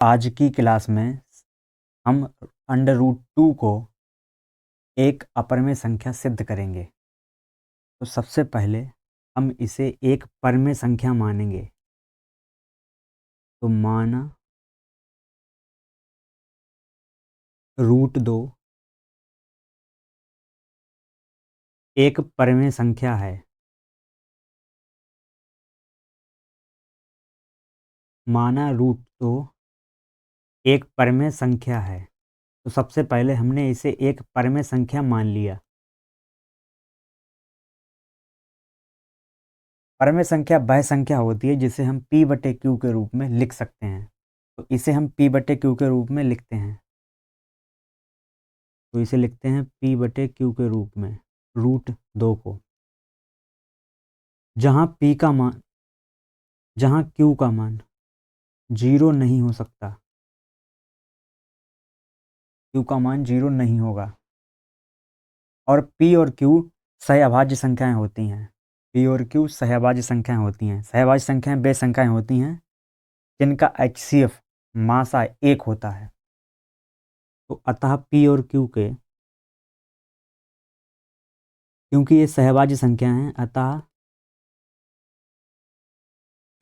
आज की क्लास में हम √2 को एक अपरिमेय संख्या सिद्ध करेंगे। तो सबसे पहले हम इसे एक परिमेय संख्या मानेंगे। तो माना √2 एक परिमेय संख्या है। माना √2 एक परिमेय संख्या है। तो सबसे पहले हमने इसे एक परिमेय संख्या मान लिया। परिमेय संख्या वह संख्या होती है जिसे हम P/Q के रूप में लिख सकते हैं। तो इसे हम P/Q के रूप में लिखते हैं। तो इसे लिखते हैं P/Q के रूप में √2 को, जहाँ Q का मान 0 नहीं हो सकता। Q का मान 0 नहीं होगा। और P और Q सहअभाज्य संख्याएं होती हैं। P और Q सहअभाज्य संख्याएं होती हैं। सहअभाज्य संख्याएं वे संख्याएं होती हैं जिनका HCF मासा 1 होता है। तो अतः P और Q के, क्योंकि ये सहअभाज्य संख्या हैं, अतः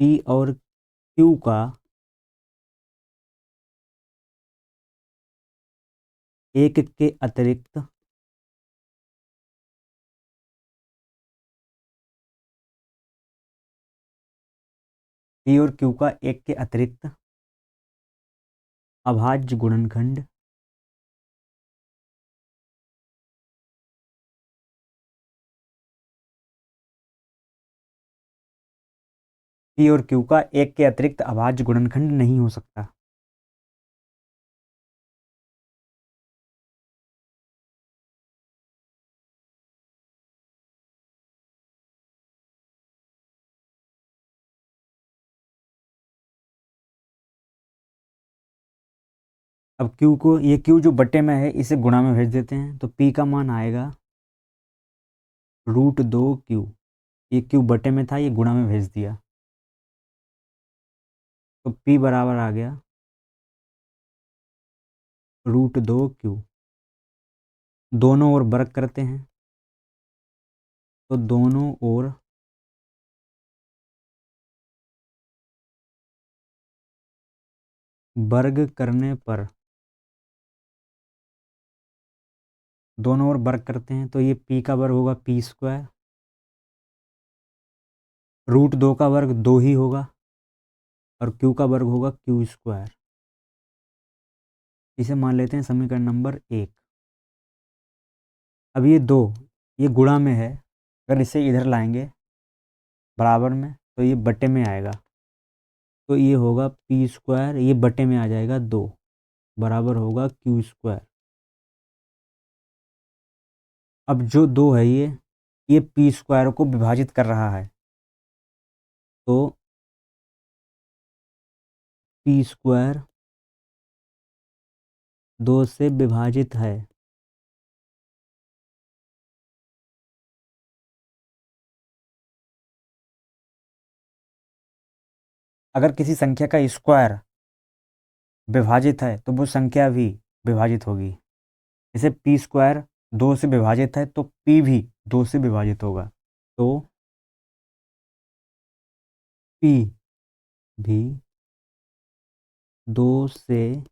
P और Q का एक के अतिरिक्त P और Q का एक के अतिरिक्त अभाज्य गुणनखंड P और Q का एक के अतिरिक्त अभाज्य गुणनखंड नहीं हो सकता। अब Q को, ये Q जो बट्टे में है इसे गुणा में भेज देते हैं। तो P का मान आएगा √2Q। ये Q बट्टे में था, ये गुणा में भेज दिया। तो P बराबर आ गया √2Q। दोनों ओर वर्ग करते हैं। तो दोनों ओर वर्ग करने पर, दोनों ओर वर्ग करते हैं तो ये P का वर्ग होगा P²। √2 का वर्ग 2 ही होगा और Q का वर्ग होगा Q²। इसे मान लेते हैं समीकरण नंबर 1। अब ये 2 ये गुणा में है, अगर इसे इधर लाएंगे बराबर में तो ये बट्टे में आएगा। तो ये होगा P², ये बट्टे में आ जाएगा 2, बराबर होगा Q²। अब जो 2 है ये P² को विभाजित कर रहा है। तो P² 2 से विभाजित है। अगर किसी संख्या का स्क्वायर विभाजित है तो वो संख्या भी विभाजित होगी। जैसे P² 2 से विभाजित है तो P भी 2 से विभाजित होगा। तो P भी 2 से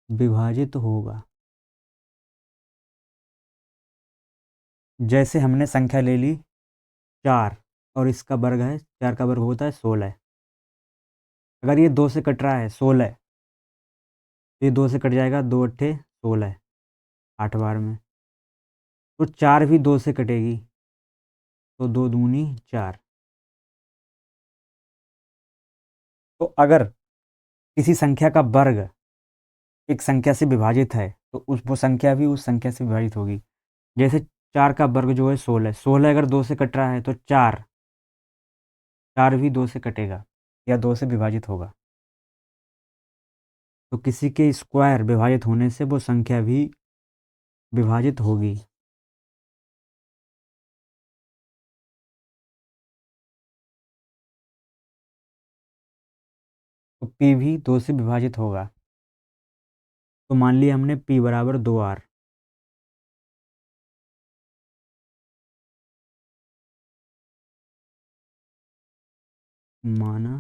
विभाजित होगा। जैसे हमने संख्या ले ली 4 और इसका वर्ग है, 4 का वर्ग होता है 16। अगर ये 2 से कट रहा है 16, तो ये 2 से कट जाएगा, 2 अट्ठे 16, 8 बार में। तो 4 भी 2 से कटेगी, तो 2 दूनी 4। तो अगर किसी संख्या का वर्ग एक संख्या से विभाजित है तो वो संख्या भी उस संख्या से विभाजित होगी। जैसे 4 का वर्ग जो है 16, 16 अगर 2 से कट रहा है तो 4 भी 2 से कटेगा या 2 से विभाजित होगा। तो किसी के स्क्वायर विभाजित होने से वो संख्या भी विभाजित होगी। तो p भी 2 से विभाजित होगा। तो मान लिया हमने p बराबर 2r। माना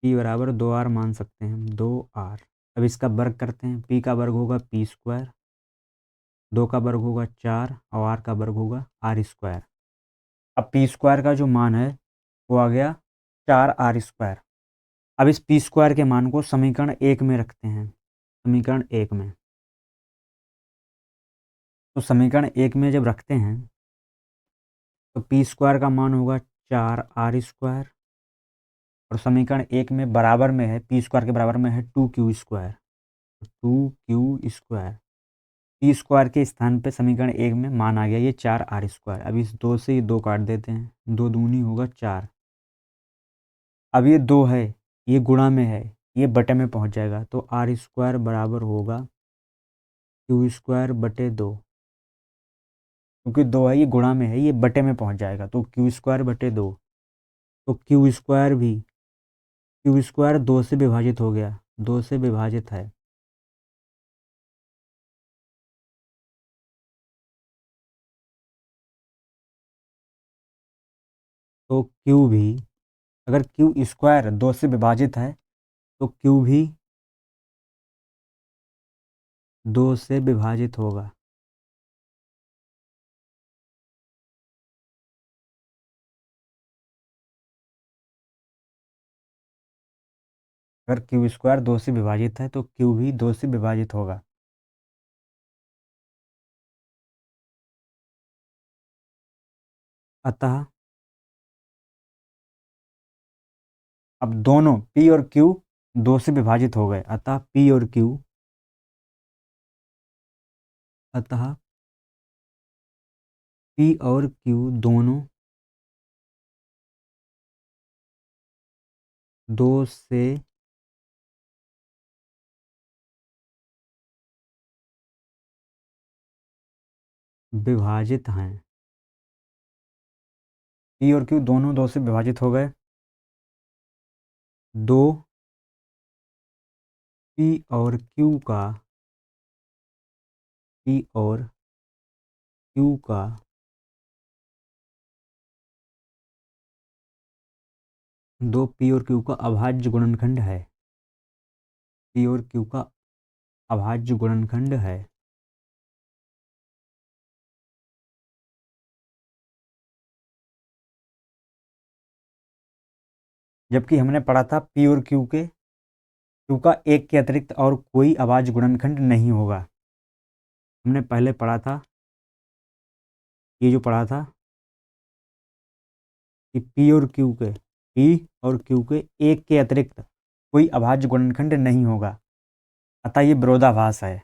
p बराबर 2r मान सकते हैं हम, 2r। अब इसका वर्ग करते हैं, p का वर्ग होगा p स्क्वायर, 2 का वर्ग होगा 4 और r का वर्ग होगा r स्क्वायर। अब p स्क्वायर का जो मान है वो आ गया 4r स्क्वायर। अब इस p स्क्वायर के मान को समीकरण 1 में रखते हैं, समीकरण 1 में। तो समीकरण 1 में जब रखते हैं तो p स्क्वायर का मान होगा 4r स्क्वायर, और समीकरण 1 में बराबर में है, p स्क्वायर के बराबर में है 2q square, 2q square. p square के स्थान पे समीकरण 1 में मान आ गया ये 4r स्क्वायर। अब इस 2 से ये 2 काट देते हैं, 2 दूनी होगा 4। अब ये 2 है, ये गुणा में है, ये बटे में पहुंच जाएगा, तो r स्क्वायर बराबर होगा q स्क्वायर बटे 2। क्योंकि 2 है, ये गुणा में है, ये बटे में पहुंच जाएगा, तो q स्क्वायर बटे 2। तो q स्क्वायर भी, q स्क्वायर 2 से विभाजित हो गया, 2 से विभाजित है। तो q भी, अगर q स्क्वायर 2 से विभाजित है तो q भी 2 से विभाजित होगा। अगर q स्क्वायर 2 से विभाजित है तो q भी 2 से विभाजित होगा। अतः अब दोनों p और q 2 से विभाजित हो गए, अतः p और q, अतः p और q दोनों 2 से विभाजित हैं। p और q दोनों 2 से विभाजित हो गए। 2 p और q का, p और q का 2 p और q का अभाज्य गुणनखंड है, p और q का अभाज्य गुणनखंड है। जबकि हमने पढ़ा था p और q का एक के अतिरिक्त और कोई अभाज्य गुणनखंड नहीं होगा। हमने पहले पढ़ा था, ये जो पढ़ा था कि p और q के एक के अतिरिक्त कोई अभाज्य गुणनखंड नहीं होगा, अतः ये विरोधाभास है।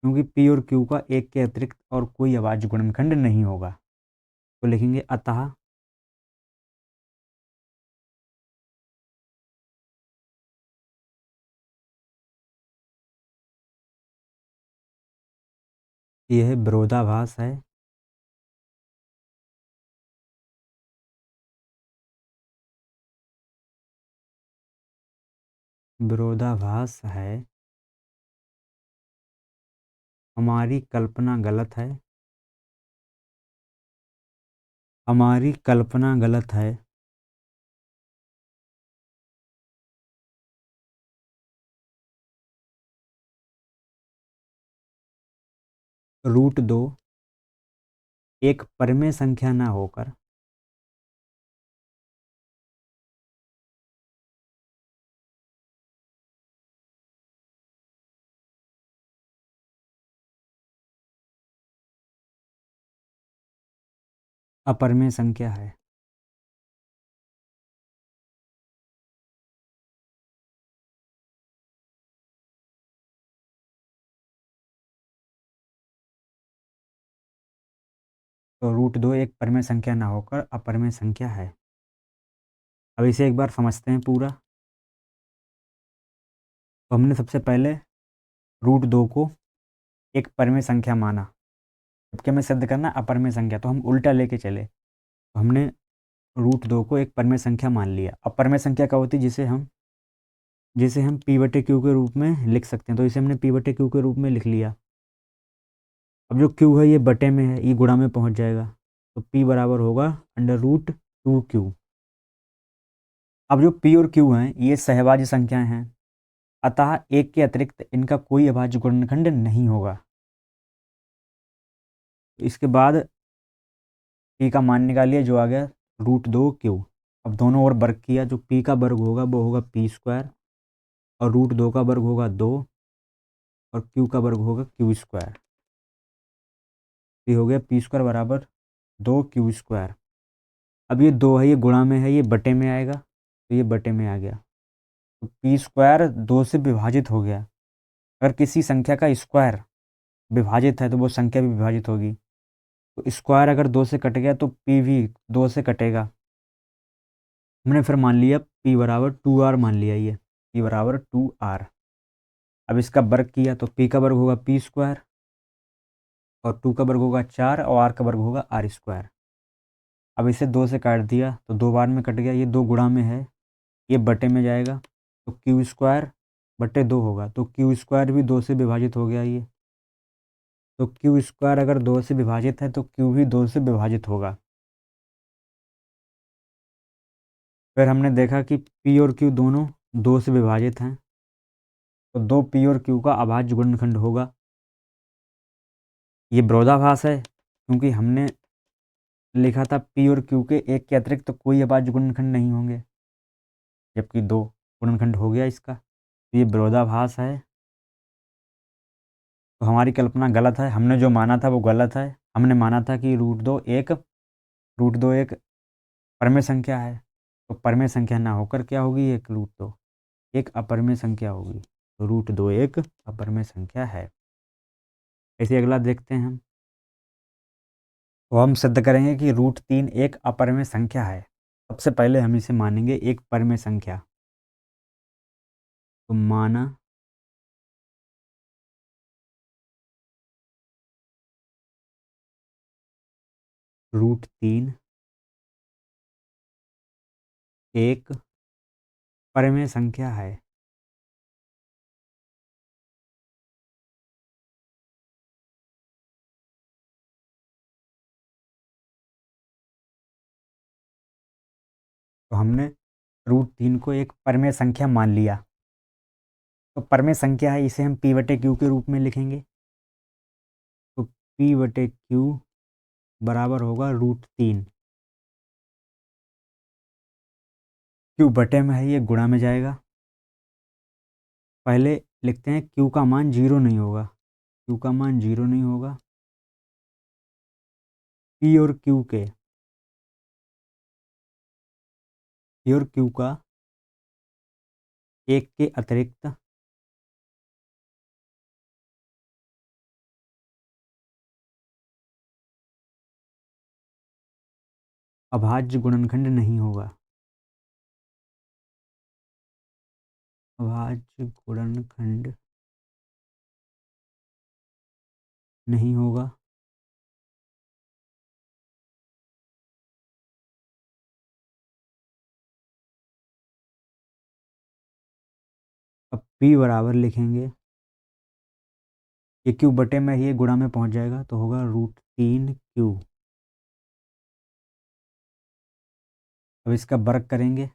क्योंकि p और q का एक के अतिरिक्त और कोई अभाज्य गुणनखंड नहीं होगा, तो लिखेंगे अतः यह विरोधाभास है। विरोधाभास है, हमारी कल्पना गलत है, हमारी कल्पना गलत है। √2 एक परिमेय संख्या न होकर अपरिमेय संख्या है। तो √2 एक परिमेय संख्या न होकर अपरिमेय संख्या है। अब इसे एक बार समझते हैं पूरा। तो हमने सबसे पहले √2 को एक परिमेय संख्या माना, जबकि हमें सिद्ध करना अपरिमेय संख्या, तो हम उल्टा लेके चले। तो हमने √2 को एक परमेय संख्या मान लिया। अब परमेय संख्या क्या होती है, जिसे हम p/q के रूप में लिख सकते हैं, तो इसे हमने p/q के रूप में लिख लिया। अब जो q है ये बटे में है, ये गुणा में पहुंच जाएगा, तो p बराबर होगा √2q। अब जो p और q हैं ये सहभाज्य संख्याएं हैं, अतः एक के अतिरिक्त इनका कोई अभाज्य गुणनखंड नहीं होगा। इसके बाद p का मान निकालिए, जो आ गया √2q। अब दोनों ओर वर्ग किया, जो p का वर्ग होगा वो होगा p² और √2 का वर्ग होगा 2 और q का वर्ग होगा q²। ये हो गया p² बराबर 2q²। अब ये 2 है, ये गुणा में है, ये बटे में आएगा, तो ये बटे में आ गया, तो p² 2 से विभाजित हो गया। अगर किसी संख्या का स्क्वायर विभाजित है तो वो संख्या भी विभाजित होगी, तो स्क्वायर अगर 2 से कट गया तो p भी 2 से कटेगा। हमने फिर मान लिया p बराबर 2r मान लिया, ये p बराबर 2r। अब इसका वर्ग किया तो p का वर्ग होगा p² और 2 का वर्ग होगा 4 और r का वर्ग होगा r²। अब इसे 2 से काट दिया तो 2 बार में कट गया, ये 2 गुणा में है, ये बटे में जाएगा, तो q²/2 होगा, तो q² भी 2 से विभाजित हो गया ये, तो q² अगर 2 से विभाजित है तो q भी 2 से विभाजित होगा। फिर हमने देखा कि p और q दोनों 2 से विभाजित हैं, तो 2p और q का अभाज्य गुणनखंड होगा। ये विरोधाभास है क्योंकि हमने लिखा था p और q के एक के अतिरिक्त तो कोई अभाज्य गुणनखंड नहीं होंगे, जबकि 2 गुणनखंड हो गया इसका, तो ये विरोधाभास है। तो हमारी कल्पना गलत है, हमने जो माना था वो गलत है। हमने माना था कि √2 एक परमेय संख्या है, तो परमेय संख्या ना होकर क्या होगी, एक √2 एक अपरमेय संख्या होगी, तो √2 एक अपरमेय संख्या है। ऐसे अगला देखते हैं हम, तो हम सिद्ध करेंगे कि √3 एक अपरमेय संख्या है। सबसे पहले हम इसे मानेंगे एक परमेय संख्या, तो माना √3 एक परमेय संख्या है। तो हमने √3 को एक परमेय संख्या मान लिया, तो परमेय संख्या है, इसे हम p/q के रूप में लिखेंगे, तो p/q बराबर होगा √3। q बटे में है, ये गुणा में जाएगा। पहले लिखते हैं q का मान 0 नहीं होगा, q का मान 0 नहीं होगा। p और q का एक के अतिरिक्त अभाज्य गुणनखंड नहीं होगा, अभाज्य गुणनखंड नहीं होगा। अब p बराबर लिखेंगे, ये q बटे में ये गुणा में पहुंच जाएगा, तो होगा √3q। अब इसका वर्ग करेंगे,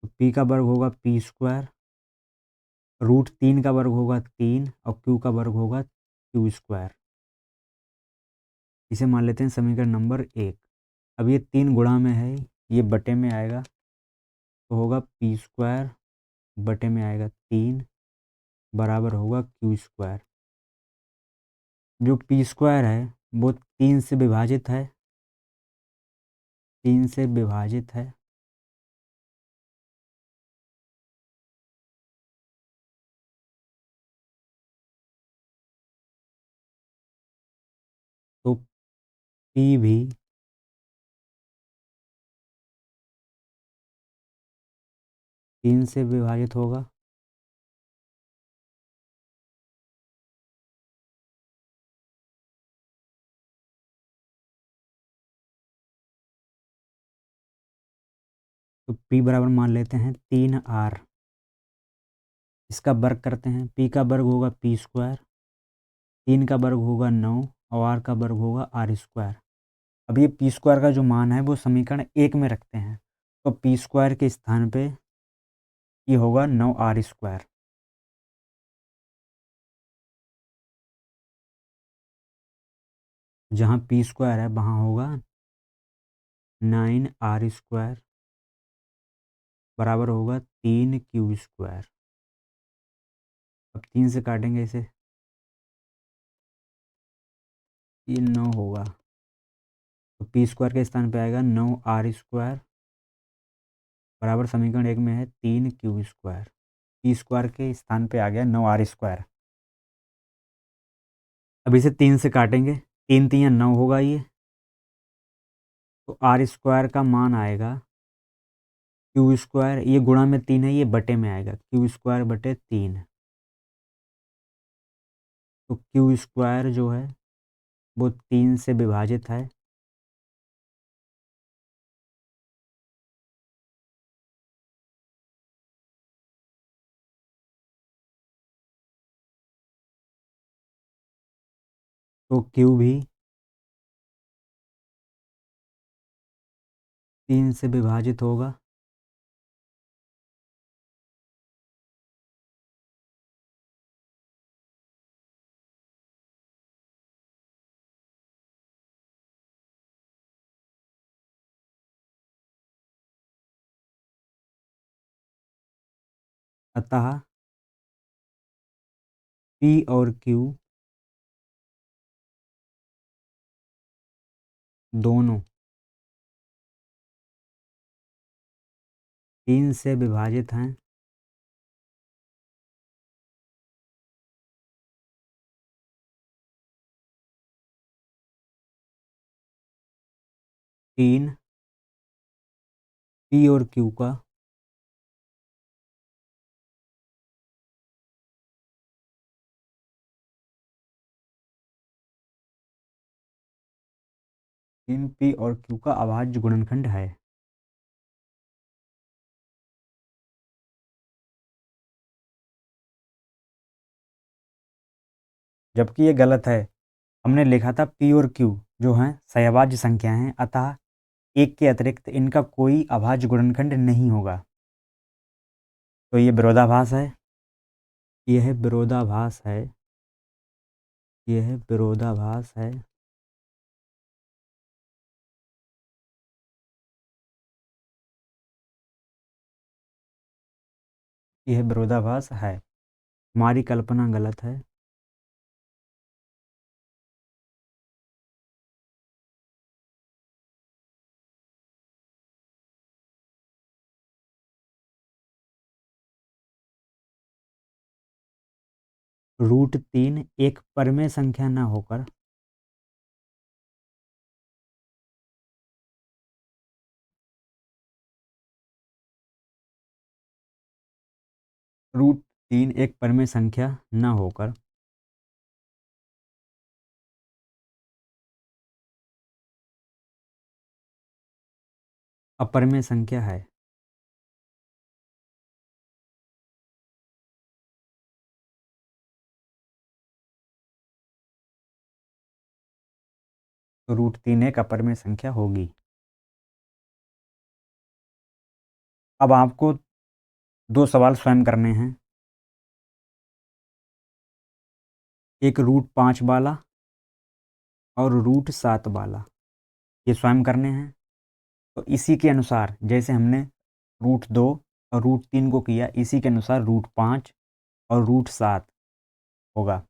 तो p का वर्ग होगा p², √3 का वर्ग होगा 3 और q का वर्ग होगा q²। इसे मान लेते हैं समीकरण नंबर 1। अब ये 3 गुणा में है, ये बटे में आएगा, तो होगा p² बटे में आएगा 3 बराबर होगा q²। जो p² है वो 3 से विभाजित है, 3 से विभाजित है, तो p भी 3 से विभाजित होगा। तो p बराबर मान लेते हैं 3r। इसका वर्ग करते हैं, p का वर्ग होगा p स्क्वायर, 3 का वर्ग होगा 9 और r का वर्ग होगा r स्क्वायर। अब ये p स्क्वायर का जो मान है वो समीकरण 1 में रखते हैं, तो p स्क्वायर के स्थान पे ये होगा 9r स्क्वायर। जहाँ p स्क्वायर है वहाँ होगा 9r स्क्वायर बराबर होगा 3q स्क्वायर। अब 3 से काटेंगे इसे, ये 9 होगा, तो p स्क्वायर के स्थान पे आएगा 9r स्क्वायर बराबर समीकरण 1 में है 3q स्क्वायर। p स्क्वायर के स्थान पे आ गया 9r स्क्वायर। अब इसे 3 से काटेंगे, 3 3 9 होगा ये, तो r स्क्वायर का मान आएगा q स्क्वायर, ये गुणा में 3 है, ये बटे में आएगा q स्क्वायर बटे 3। तो q स्क्वायर जो है वो 3 से विभाजित है, तो q भी 3 से विभाजित होगा। अतः p और q दोनों 3 से विभाजित हैं, तीन p और q का इन p और q का अभाज्य गुणनखंड है। जबकि ये गलत है, हमने लिखा था p और q जो हैं सहअभाज्य संख्याएं हैं, अतः एक के अतिरिक्त इनका कोई अभाज्य गुणनखंड नहीं होगा। तो ये विरोधाभास है, यह विरोधाभास है, यह विरोधाभास है। यह विरोधाभास है, हमारी कल्पना गलत है। √3 एक परमेय संख्या न होकर √3 एक परमेय संख्या न होकर अपरमेय संख्या है। तो √3 एक अपरमेय संख्या होगी। अब आपको 2 सवाल स्वयं करने हैं, एक √5 वाला और √7 वाला, ये स्वयं करने हैं। तो इसी के अनुसार जैसे हमने √2 और √3 को किया, इसी के अनुसार √5 और √7 होगा।